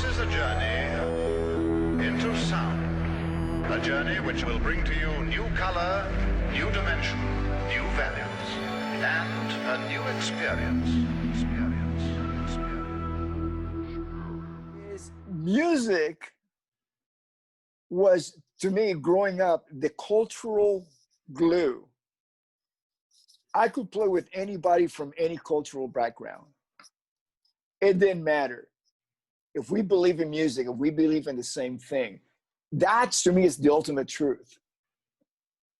This is a journey into sound. A journey which will bring to you new color, new dimension, new values, and a new experience. Music was, to me, growing up, the cultural glue. I could play with anybody from any cultural background. It didn't matter. If we believe in music, if we believe in the same thing, that to me is the ultimate truth.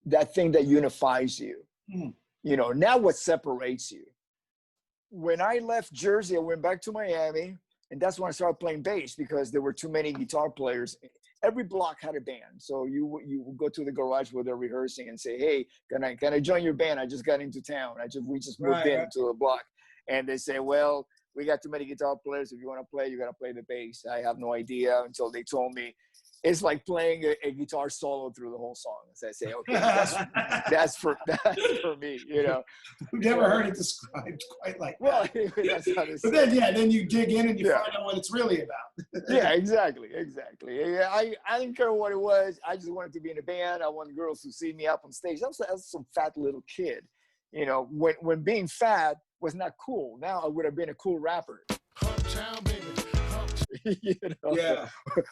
That thing that unifies you. You know, now what separates you? When I left Jersey, I went back to Miami, and that's when I started playing bass because there were too many guitar players. Every block had a band. So you would go to the garage where they're rehearsing and say, hey, can I join your band? I just got into town. We just moved into a block. And they say, well, we got too many guitar players. If you want to play, you got to play the bass. I have no idea until they told me it's like playing a guitar solo through the whole song. So I say, okay, that's for me, you know. I've never heard it described quite like that. Well, that's how but then you dig in and you find out what it's really about. Yeah, exactly. Yeah, I didn't care what it was. I just wanted to be in a band. I wanted girls to see me up on stage. I was some fat little kid. You know, when being fat was not cool. Now I would have been a cool rapper. Uptown, baby. You know,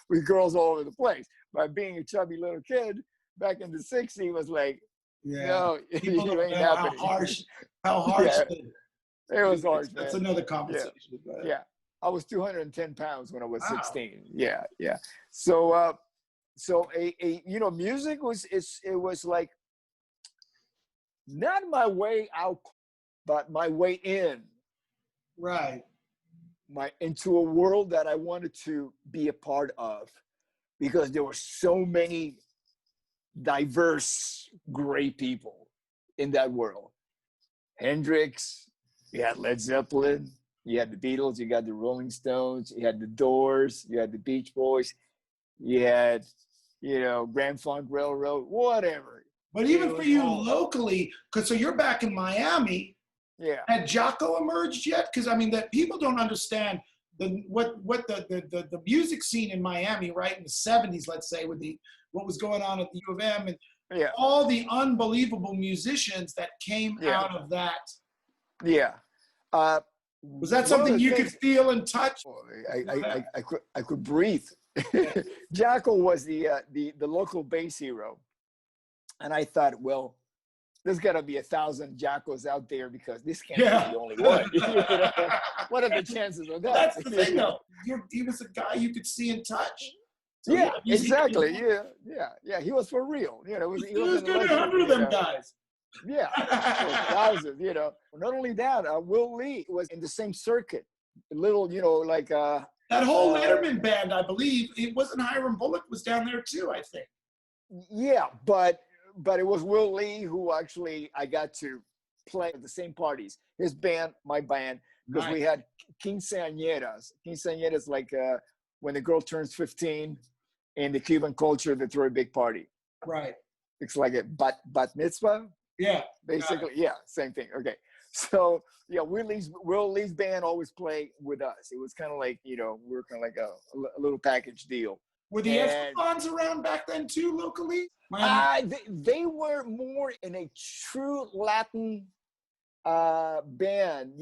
with girls all over the place. But being a chubby little kid back in the 60s was like, no, you ain't happening. How harsh. It was harsh, That's another conversation. Yeah. I was 210 pounds when I was 16. Yeah. So, you know, music it was like not my way out, but my way in. Right. Into a world that I wanted to be a part of, because there were so many diverse, great people in that world. Hendrix, you had Led Zeppelin, you had the Beatles, you got the Rolling Stones, you had the Doors, you had the Beach Boys, you had, you know, Grand Funk Railroad, whatever. But even for you locally, because so you're back in Miami. Yeah. Had Jocko emerged yet? Because I mean, that people don't understand what the music scene in Miami, right in the 70s, let's say, with what was going on at the U of M and all the unbelievable musicians that came out of that. Yeah. Was that something you could feel and touch? I could breathe. Jocko was the local bass hero, and I thought, well, there's got to be 1,000 Jackos out there because this can't be the only one. You know? What are the chances of that? That's the thing, though. He was a guy you could see and touch. So exactly. Yeah. He was for real. You know, he was good 100 of them guys. Yeah, thousands. You know. Not only that, Will Lee was in the same circuit. A little, you know, like that whole Letterman band. I believe it wasn't Hiram Bullock was down there too. I think. Yeah, but it was Will Lee who actually I got to play at the same parties. His band, my band, because we had quinceañeras. Quinceañeras, like when the girl turns 15 in the Cuban culture, they throw a big party. Right. It's like a bat mitzvah. Yeah. Basically, same thing. Okay. So Will Lee's band always played with us. It was kind of like, you know, we were kind of like a little package deal. Were the Estefans around back then too, locally? They were more in a true Latin band,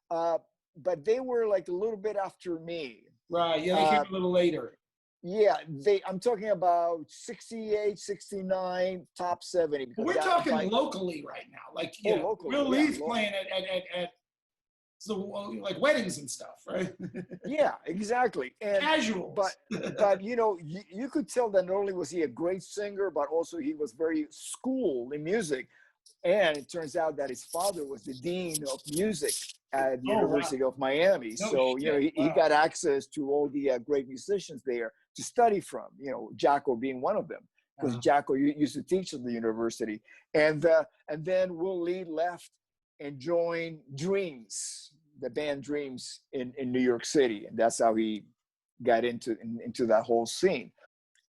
but they were like a little bit after me. Right, they came a little later. Yeah, I'm talking about 68, 69, top 70. We're talking locally right now. Like, locally, Will Lee's playing at so like weddings and stuff, right? Yeah, exactly. And casual. But you know, you could tell that not only was he a great singer, but also he was very schooled in music. And it turns out that his father was the dean of music at the University of Miami. So, you know, he got access to all the great musicians there to study from, you know, Jocko being one of them, because Jocko used to teach at the university. And then Will Lee left and joined Dreams, the band Dreams in New York City. And that's how he got into that whole scene.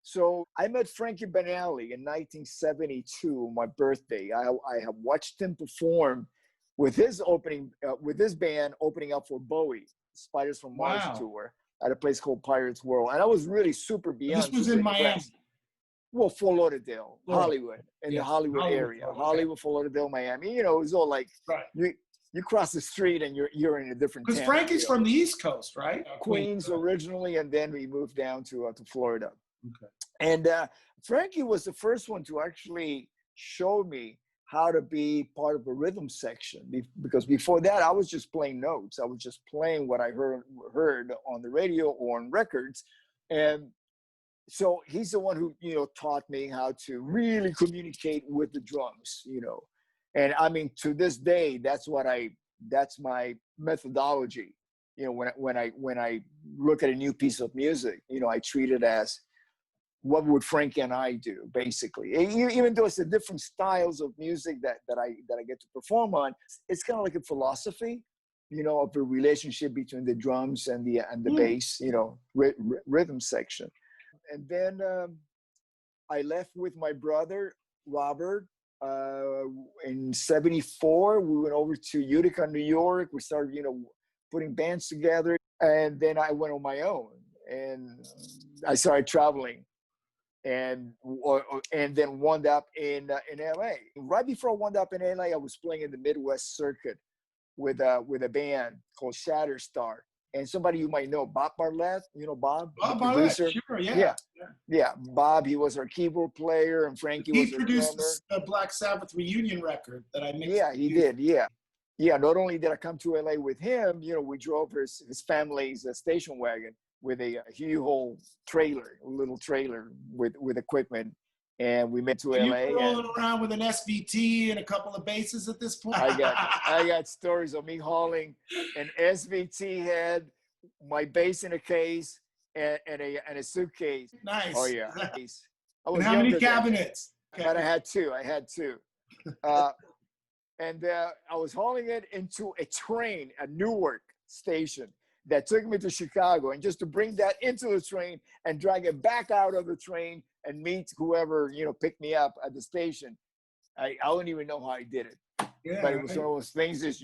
So I met Frankie Banali in 1972, my birthday. I have watched him perform with his band opening up for Bowie, Spiders from Mars tour. at a place called Pirates World. And I was really super beyond. This was in Miami. Impressed. Well, Fort Lauderdale, Florida. Hollywood, in the Yes, Hollywood area. Florida. Hollywood, Fort Lauderdale, Miami. You know, it was all like, Right. You cross the street and you're in a different town. Because Frankie's from the East Coast, right? Queens originally, and then we moved down to Florida. Okay. And Frankie was the first one to actually show me how to be part of a rhythm section, because before that I was just playing notes. I was just playing what I heard on the radio or on records. And so he's the one who, you know, taught me how to really communicate with the drums, you know. And I mean, to this day, that's my methodology. You know, when I look at a new piece of music, you know, I treat it as, what would Frankie and I do, basically? Even though it's the different styles of music that I get to perform on, it's kind of like a philosophy, you know, of the relationship between the drums and the bass, you know, rhythm section. And then I left with my brother Robert in '74. We went over to Utica, New York. We started, you know, putting bands together, and then I went on my own and I started traveling. And then wound up in LA. Right before I wound up in LA, I was playing in the Midwest circuit with a band called Shatterstar, and somebody you might know, Bob Bartlett. You know Bob, Bob Bartlett, sure, yeah. Bob, he was our keyboard player, and Frankie was our produced drummer. the Black Sabbath reunion record that I mixed. Yeah, he did. Yeah. Not only did I come to LA with him, you know, we drove his family's station wagon with a U-Haul trailer, a little trailer with equipment, and we went to LA. You were rolling around with an SVT and a couple of basses at this point. I got stories of me hauling an SVT head, my bass in a case, and a suitcase. Nice. Oh yeah. I was and how many cabinets? But I had two. And I was hauling it into a train at Newark station that took me to Chicago, and just to bring that into the train and drag it back out of the train and meet whoever, you know, picked me up at the station. I don't even know how I did it. Yeah, but it was one of those things that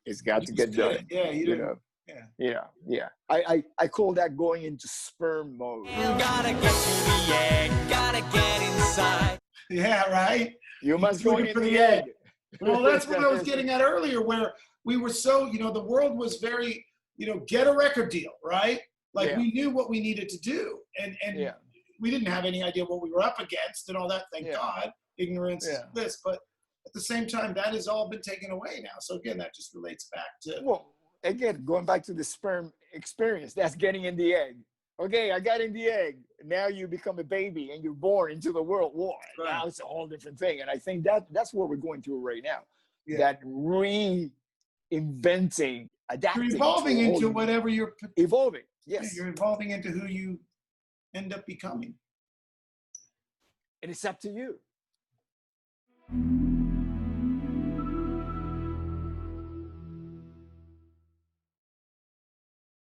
it's got to get done. Yeah, you know. Yeah. I call that going into sperm mode. You gotta get to the egg, gotta get inside. Yeah, right. You must go into the egg. Well, that's what I was getting at earlier, where we were so, you know, the world was very, you know, get a record deal, right? Like we knew what we needed to do, and we didn't have any idea what we were up against and all that. Thank God, ignorance is bliss. But at the same time, that has all been taken away now. So again, that just relates back to. Well, again, going back to the sperm experience, that's getting in the egg. Okay, I got in the egg. Now you become a baby and you're born into the world. Whoa, now it's a whole different thing. And I think that's what we're going through right now. Yeah. That reinventing, adapting. You're evolving into whatever you're evolving. Yes, you're evolving into who you end up becoming. And it's up to you.